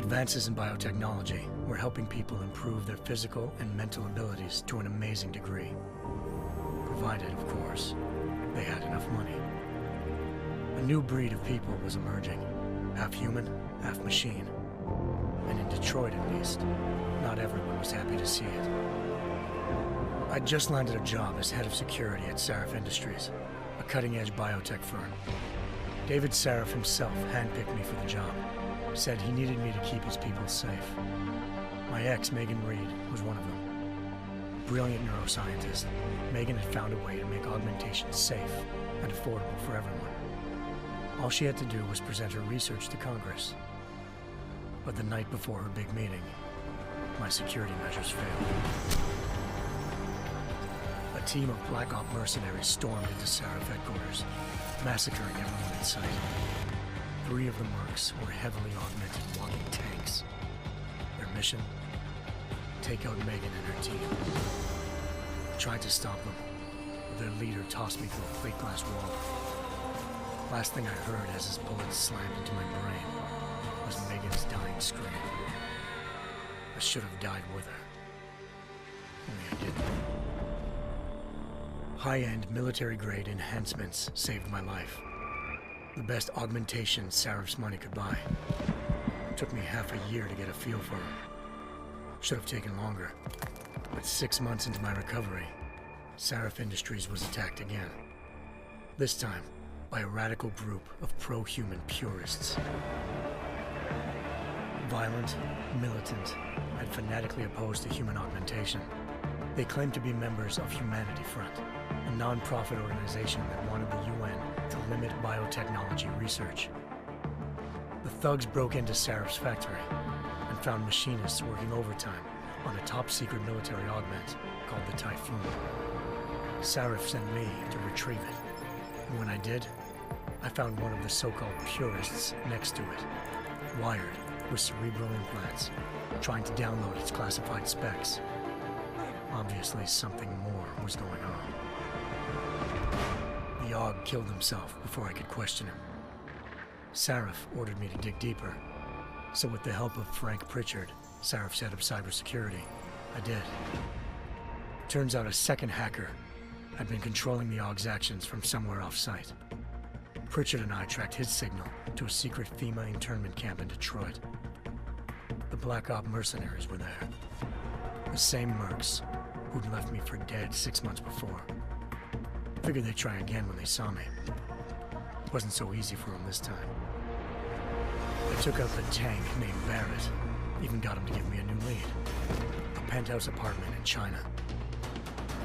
Advances in biotechnology were helping people improve their physical and mental abilities to an amazing degree. Provided, of course, they had enough money. A new breed of people was emerging, half human, half machine. And in Detroit, at least, not everyone was happy to see it. I'd just landed a job as head of security at Sarif Industries, a cutting-edge biotech firm. David Sarif himself handpicked me for the job, said he needed me to keep his people safe. My ex, Megan Reed, was one of them. Brilliant neuroscientist, Megan had found a way to make augmentation safe and affordable for everyone. All she had to do was present her research to Congress. But the night before her big meeting, my security measures failed. A team of Black Op mercenaries stormed into Sarif headquarters, massacring everyone in sight. 3 of the mercs were heavily augmented walking tanks. Their mission? Take out Megan and her team. I tried to stop them, but their leader tossed me through a plate glass wall. Last thing I heard as his bullets slammed into my brain was Megan's dying scream. I should have died with her. Only I didn't. High-end military-grade enhancements saved my life. The best augmentation Sarif's money could buy. It took me half a year to get a feel for her. Should have taken longer. But 6 months into my recovery, Sarif Industries was attacked again. This time, by a radical group of pro-human purists. Violent, militant, and fanatically opposed to human augmentation. They claimed to be members of Humanity Front, a non-profit organization that wanted the UN to limit biotechnology research. The thugs broke into Sarif's factory and found machinists working overtime on a top-secret military augment called the Typhoon. Sarif sent me to retrieve it, and when I did, I found one of the so-called purists next to it, wired with cerebral implants, trying to download its classified specs. Obviously, something more was going on. The AUG killed himself before I could question him. Sarif ordered me to dig deeper, so with the help of Frank Pritchard, Sarif's head of cybersecurity, I did. Turns out a second hacker had been controlling the AUG's actions from somewhere off-site. Pritchard and I tracked his signal to a secret FEMA internment camp in Detroit. The Black Op mercenaries were there. The same mercs who'd left me for dead 6 months before. Figured they'd try again when they saw me. It wasn't so easy for them this time. I took out the tank named Barrett, even got him to give me a new lead. A penthouse apartment in China.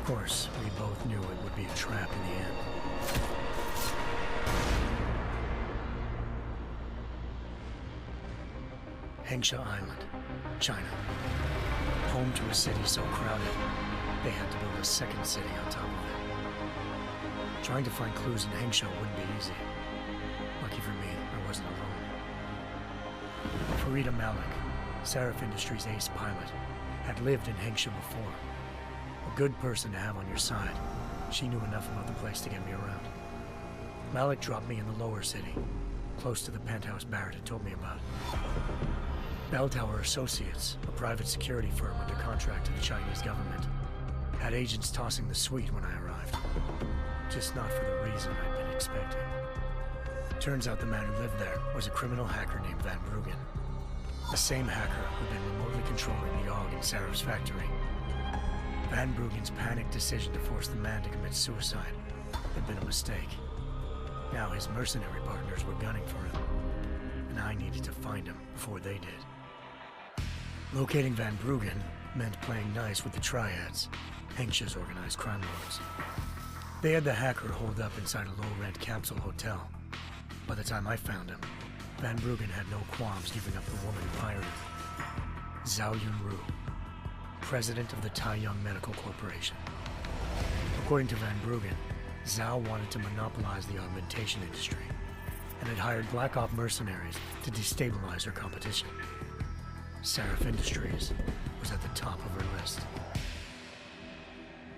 Of course, we both knew it would be a trap in the end. Hengsha Island, China. Home to a city so crowded, they had to build a second city on top of it. Trying to find clues in Hengsha wouldn't be easy. Lucky for me, I wasn't alone. Farida Malik, Sarif Industries' ace pilot, had lived in Hengsha before. A good person to have on your side. She knew enough about the place to get me around. Malik dropped me in the lower city, close to the penthouse Barrett had told me about. Bell Tower Associates, a private security firm under contract to the Chinese government, had agents tossing the suite when I arrived. Just not for the reason I'd been expecting. Turns out the man who lived there was a criminal hacker named Van Bruggen. The same hacker who'd been remotely controlling the AUG in Sarif's factory. Van Bruggen's panicked decision to force the man to commit suicide had been a mistake. Now his mercenary partners were gunning for him, and I needed to find him before they did. Locating Van Bruggen meant playing nice with the Triads, Hengsha's organized crime lords. They had the hacker holed up inside a low-rent capsule hotel. By the time I found him, Van Bruggen had no qualms giving up the woman who hired him. Zhao Yunru, president of the Taiyang Medical Corporation. According to Van Bruggen, Zhao wanted to monopolize the augmentation industry and had hired Black Op mercenaries to destabilize her competition. Sarif Industries was at the top of her list.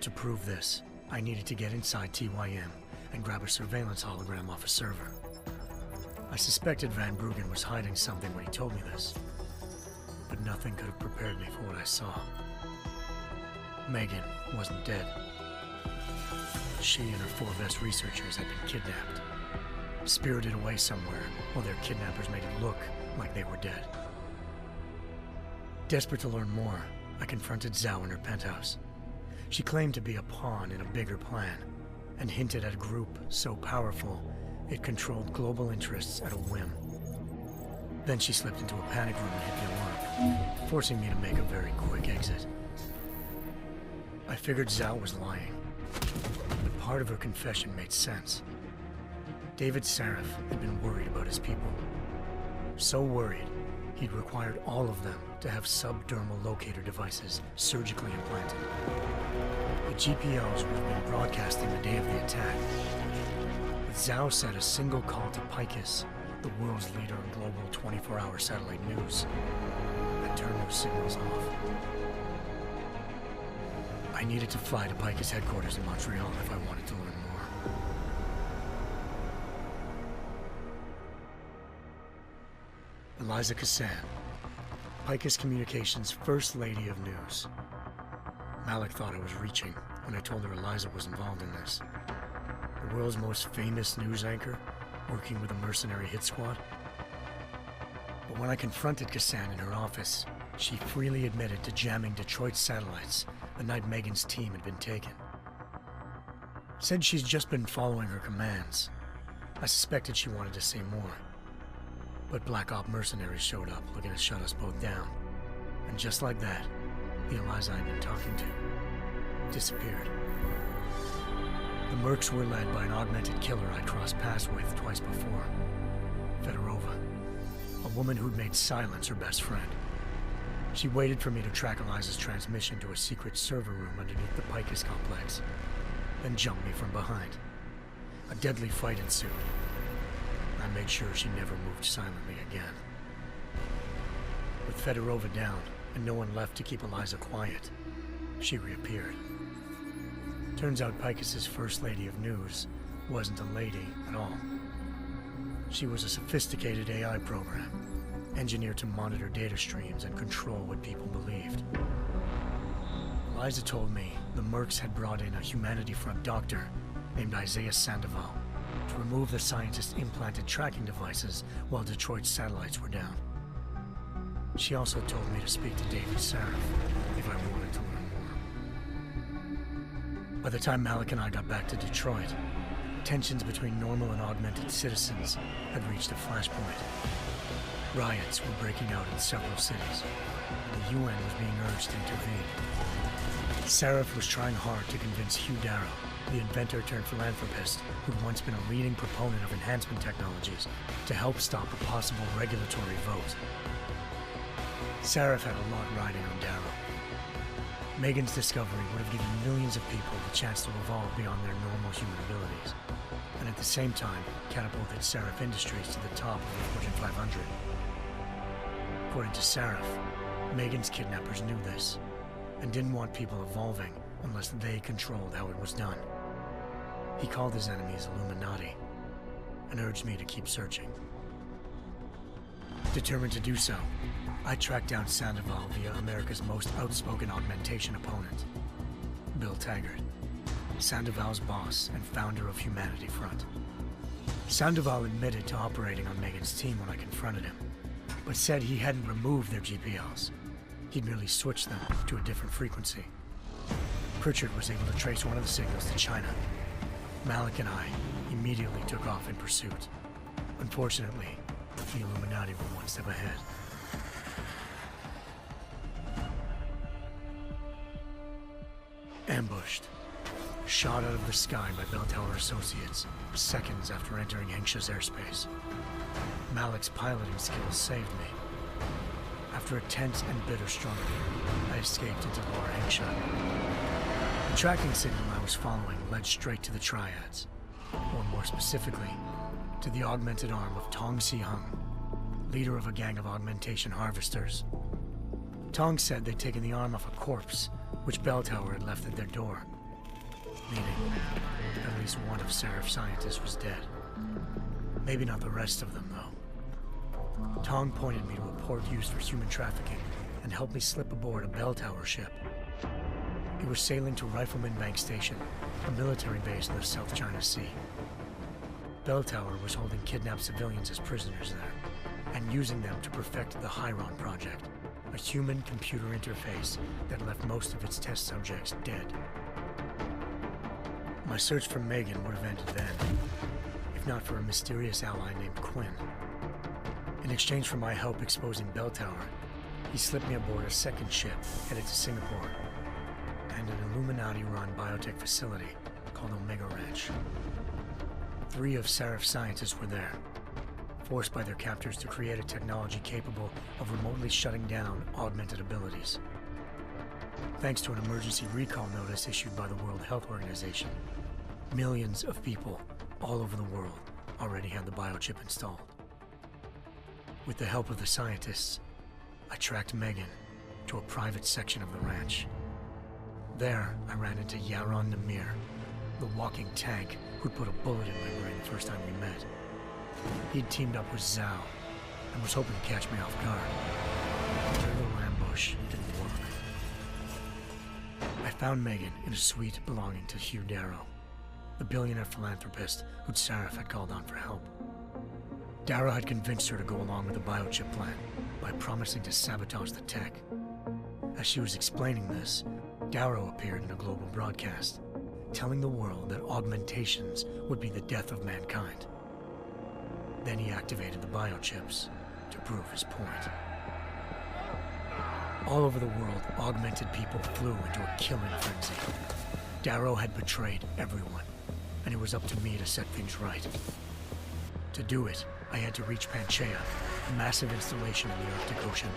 To prove this, I needed to get inside TYM and grab a surveillance hologram off a server. I suspected Van Bruggen was hiding something when he told me this, but nothing could have prepared me for what I saw. Megan wasn't dead. She and her 4 best researchers had been kidnapped, spirited away somewhere while their kidnappers made it look like they were dead. Desperate to learn more, I confronted Zhao in her penthouse. She claimed to be a pawn in a bigger plan, and hinted at a group so powerful it controlled global interests at a whim. Then she slipped into a panic room and hit the alarm, forcing me to make a very quick exit. I figured Zhao was lying, but part of her confession made sense. David Sarif had been worried about his people. So worried, he'd required all of them to have subdermal locator devices surgically implanted. The GPLs would have been broadcasting the day of the attack. But Zhao said a single call to Picus, the world's leader in global 24-hour satellite news, had turned those signals off. I needed to fly to Picus headquarters in Montreal if I wanted to learn more. Eliza Cassan, Picus Communications' First Lady of News. Malik thought I was reaching when I told her Eliza was involved in this. The world's most famous news anchor, working with a mercenary hit squad. But when I confronted Cassan in her office, she freely admitted to jamming Detroit's satellites the night Megan's team had been taken. Said she's just been following her commands. I suspected she wanted to say more. But Black Op mercenaries showed up looking to shut us both down. And just like that, the Eliza I'd been talking to disappeared. The Mercs were led by an augmented killer I'd crossed paths with twice before, Fedorova, a woman who'd made silence her best friend. She waited for me to track Eliza's transmission to a secret server room underneath the Picus complex, then jumped me from behind. A deadly fight ensued. I made sure she never moved silently again. With Fedorova down and no one left to keep Eliza quiet, she reappeared. Turns out Picus's First Lady of News wasn't a lady at all. She was a sophisticated AI program, engineered to monitor data streams and control what people believed. Eliza told me the Mercs had brought in a Humanity Front doctor named Isaiah Sandoval to remove the scientist's implanted tracking devices while Detroit's satellites were down. She also told me to speak to David Sarif if I wanted to learn more. By the time Malik and I got back to Detroit, tensions between normal and augmented citizens had reached a flashpoint. Riots were breaking out in several cities, and the UN was being urged to intervene. Sarif was trying hard to convince Hugh Darrow, the inventor turned philanthropist who'd once been a leading proponent of enhancement technologies, to help stop a possible regulatory vote. Sarif had a lot riding on Darrow. Megan's discovery would have given millions of people the chance to evolve beyond their normal human abilities, and at the same time catapulted Sarif Industries to the top of the Fortune 500. According to Sarif, Megan's kidnappers knew this, and didn't want people evolving unless they controlled how it was done. He called his enemies Illuminati, and urged me to keep searching. Determined to do so, I tracked down Sandoval via America's most outspoken augmentation opponent, Bill Taggart, Sandoval's boss and founder of Humanity Front. Sandoval admitted to operating on Megan's team when I confronted him, but said he hadn't removed their GPLs. He'd merely switched them to a different frequency. Pritchard was able to trace one of the signals to China. Malik and I immediately took off in pursuit. Unfortunately, the Illuminati were one step ahead. Ambushed. Shot out of the sky by Bell Tower Associates, seconds after entering Hengsha's airspace. Malik's piloting skills saved me. After a tense and bitter struggle, I escaped into Lower Hengsha. The tracking signal I was following led straight to the Triads, or more specifically, to the augmented arm of Tong Si-hung, leader of a gang of augmentation harvesters. Tong said they'd taken the arm off a corpse, which Bell Tower had left at their door, meaning at least one of Sarif's scientists was dead. Maybe not the rest of them, though. Tong pointed me to a port used for human trafficking and helped me slip aboard a bell tower ship. He was sailing to Rifleman Bank Station, a military base in the South China Sea. Bell Tower was holding kidnapped civilians as prisoners there, and using them to perfect the Hyron Project, a human-computer interface that left most of its test subjects dead. My search for Megan would have ended then, if not for a mysterious ally named Quinn. In exchange for my help exposing Bell Tower, he slipped me aboard a second ship headed to Singapore and an Illuminati-run biotech facility called Omega Ranch. 3 of Serif's scientists were there, forced by their captors to create a technology capable of remotely shutting down augmented abilities. Thanks to an emergency recall notice issued by the World Health Organization, millions of people all over the world already had the biochip installed. With the help of the scientists, I tracked Megan to a private section of the ranch. There, I ran into Yaron Namir, the walking tank who'd put a bullet in my brain the first time we met. He'd teamed up with Zhao and was hoping to catch me off guard. Their little ambush didn't work. I found Megan in a suite belonging to Hugh Darrow, the billionaire philanthropist who'd Serif had called on for help. Darrow had convinced her to go along with the biochip plan by promising to sabotage the tech. As she was explaining this, Darrow appeared in a global broadcast, telling the world that augmentations would be the death of mankind. Then he activated the biochips to prove his point. All over the world, augmented people flew into a killing frenzy. Darrow had betrayed everyone, and it was up to me to set things right. To do it, I had to reach Panchaea, a massive installation in the Arctic Ocean.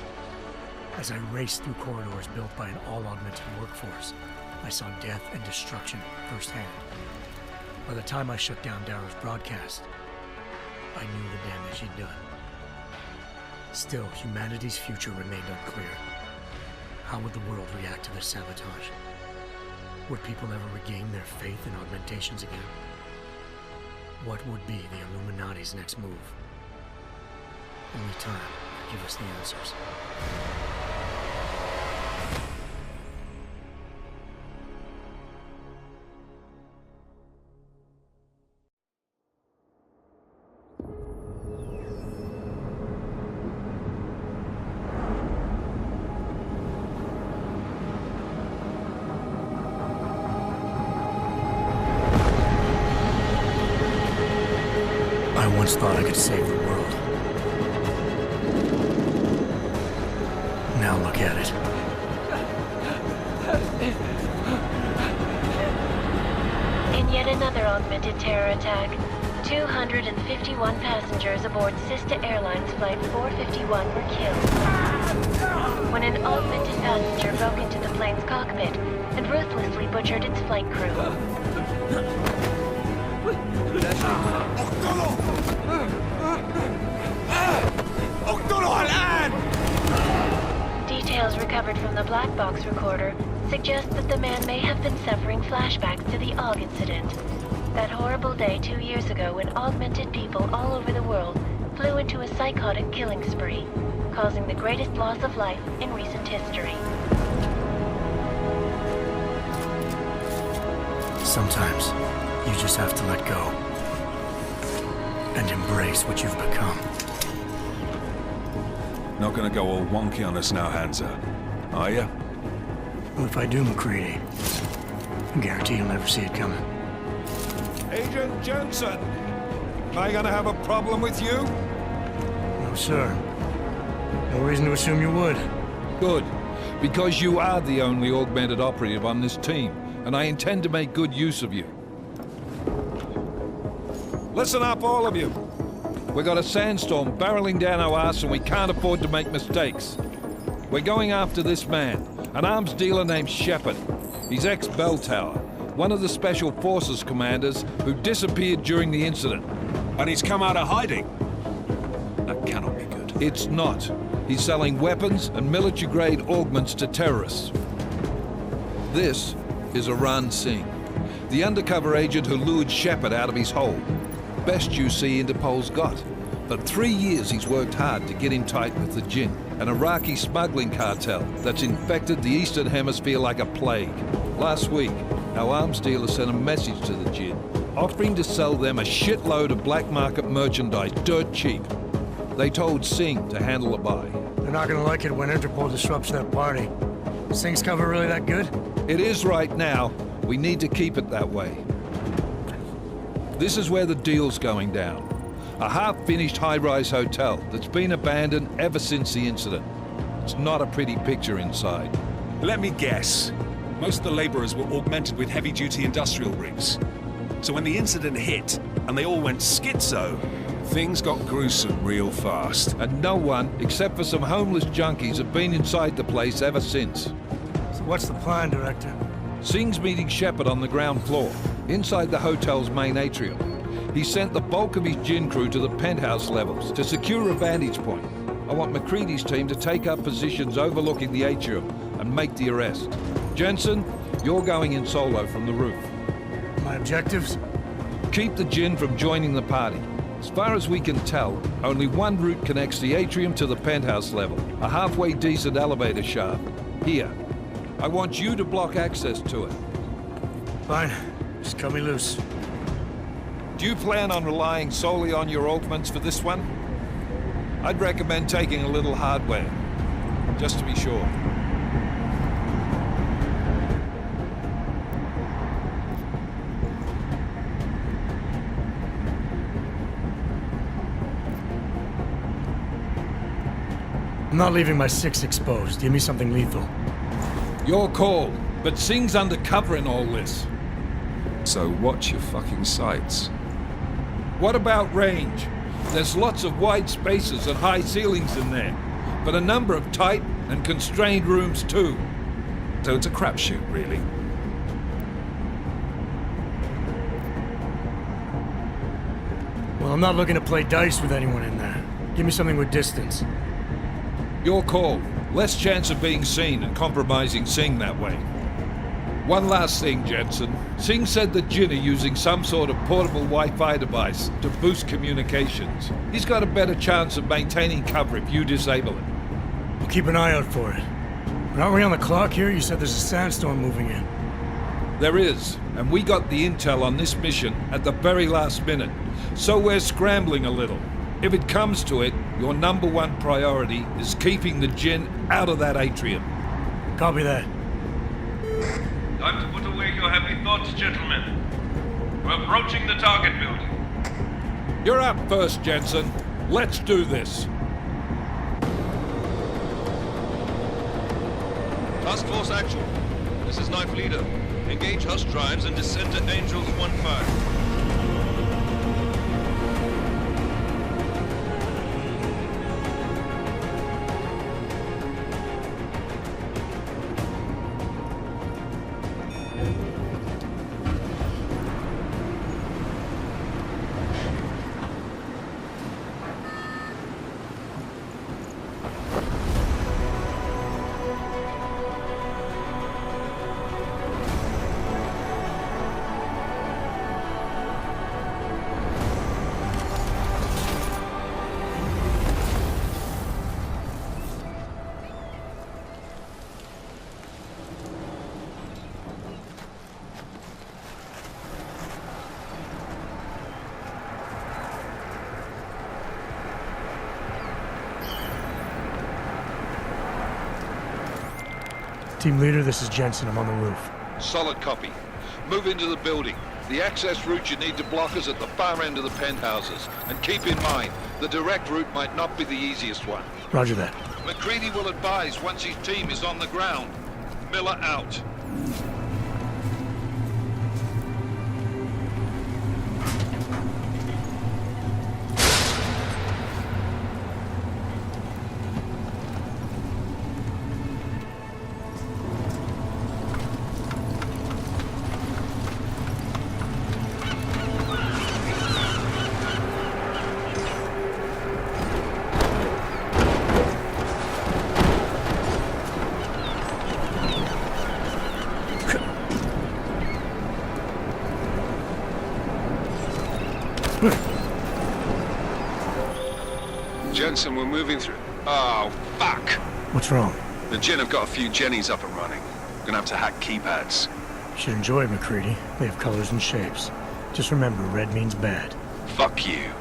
As I raced through corridors built by an all-augmented workforce, I saw death and destruction firsthand. By the time I shut down Darrow's broadcast, I knew the damage he'd done. Still, humanity's future remained unclear. How would the world react to this sabotage? Would people ever regain their faith in augmentations again? What would be the Illuminati's next move? Only time could give us the answers. I once thought I could save the world. Now look at it. In yet another augmented terror attack, 251 passengers aboard Sister Airlines Flight 451 were killed when an augmented passenger broke into the plane's cockpit and ruthlessly butchered its flight crew. Details recovered from the black box recorder suggest that the man may have been suffering flashbacks to the AUG incident. That horrible day 2 years ago when augmented people all over the world flew into a psychotic killing spree, causing the greatest loss of life in recent history. Sometimes, you just have to let go and embrace what you've become. Not gonna go all wonky on us now, Hansa, are ya? Well, if I do, McCready, I guarantee you'll never see it coming. Agent Jensen! Am I gonna have a problem with you? No, sir. No reason to assume you would. Good, because you are the only augmented operative on this team, and I intend to make good use of you. Listen up, all of you. We got a sandstorm barreling down our arse and we can't afford to make mistakes. We're going after this man, an arms dealer named Shepard. He's ex-Bell Tower, one of the Special Forces commanders who disappeared during the incident. And he's come out of hiding. That cannot be good. It's not. He's selling weapons and military-grade augments to terrorists. This is Aran Singh, the undercover agent who lured Shepard out of his hole. Best you see Interpol's got. For 3 years he's worked hard to get in tight with the Jinn, an Iraqi smuggling cartel that's infected the Eastern Hemisphere like a plague. Last week, our arms dealer sent a message to the Jinn, offering to sell them a shitload of black market merchandise dirt cheap. They told Singh to handle the buy. They're not gonna like it when Interpol disrupts their party. Singh's cover really that good? It is right now. We need to keep it that way. This is where the deal's going down. A half-finished high-rise hotel that's been abandoned ever since the incident. It's not a pretty picture inside. Let me guess. Most of the laborers were augmented with heavy-duty industrial rigs. So when the incident hit, and they all went schizo, things got gruesome real fast. And no one, except for some homeless junkies, have been inside the place ever since. So what's the plan, Director? Singh's meeting Shepard on the ground floor, inside the hotel's main atrium. He sent the bulk of his Jinn crew to the penthouse levels to secure a vantage point. I want McCready's team to take up positions overlooking the atrium and make the arrest. Jensen, you're going in solo from the roof. My objectives? Keep the Jinn from joining the party. As far as we can tell, only one route connects the atrium to the penthouse level, a halfway decent elevator shaft. Here. I want you to block access to it. Fine. Just cut me loose. Do you plan on relying solely on your augments for this one? I'd recommend taking a little hardware, just to be sure. I'm not leaving my 6 exposed. Give me something lethal. Your call, but Singh's undercover in all this. So watch your fucking sights. What about range? There's lots of wide spaces and high ceilings in there, but a number of tight and constrained rooms too. So it's a crapshoot, really. Well, I'm not looking to play dice with anyone in there. Give me something with distance. Your call. Less chance of being seen and compromising Singh that way. One last thing, Jensen. Singh said the Jinn are using some sort of portable Wi-Fi device to boost communications. He's got a better chance of maintaining cover if you disable it. We'll keep an eye out for it. But aren't we on the clock here? You said there's a sandstorm moving in. There is, and we got the intel on this mission at the very last minute, so we're scrambling a little. If it comes to it, your number one priority is keeping the Jinn out of that atrium. Copy that. Time to put away your heavy thoughts, gentlemen. We're approaching the target building. You're up first, Jensen. Let's do this. Task Force action. This is Knife Leader. Engage Hush drives and descend to Angels 1-5. Team leader, this is Jensen. I'm on the roof. Solid copy. Move into the building. The access route you need to block is at the far end of the penthouses. And keep in mind, the direct route might not be the easiest one. Roger that. McCready will advise once his team is on the ground. Miller out. Jensen, we're moving through... Oh, fuck! What's wrong? The Gen have got a few Jennies up and running. Gonna have to hack keypads. You should enjoy it, McCready. They have colors and shapes. Just remember, red means bad. Fuck you.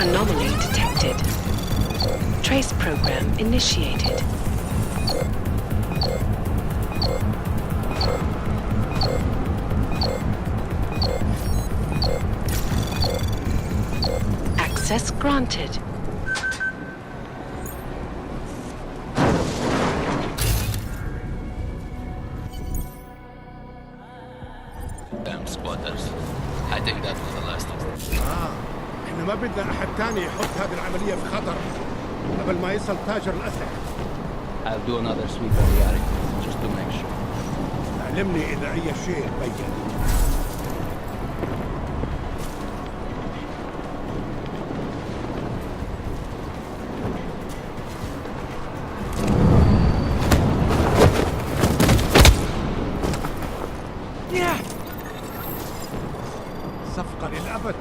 Anomaly detected. Trace program initiated. Access granted. Damn squatters. I think that was the last of them. احنا ما بدنا احد تاني يحط هذه العملية في خطر قبل ما يصل تاجر الأسلحة. I'll do another sweep on the attic, just to make sure. علمني إذا أي شيء بين. صفقة للأبد.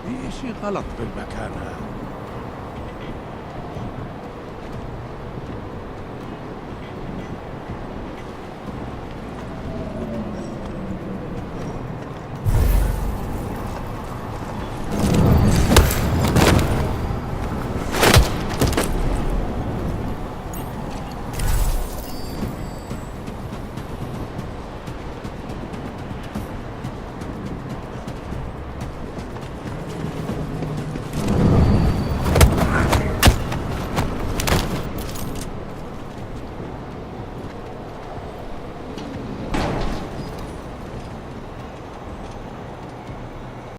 في شيء غلط بالمكان هذا.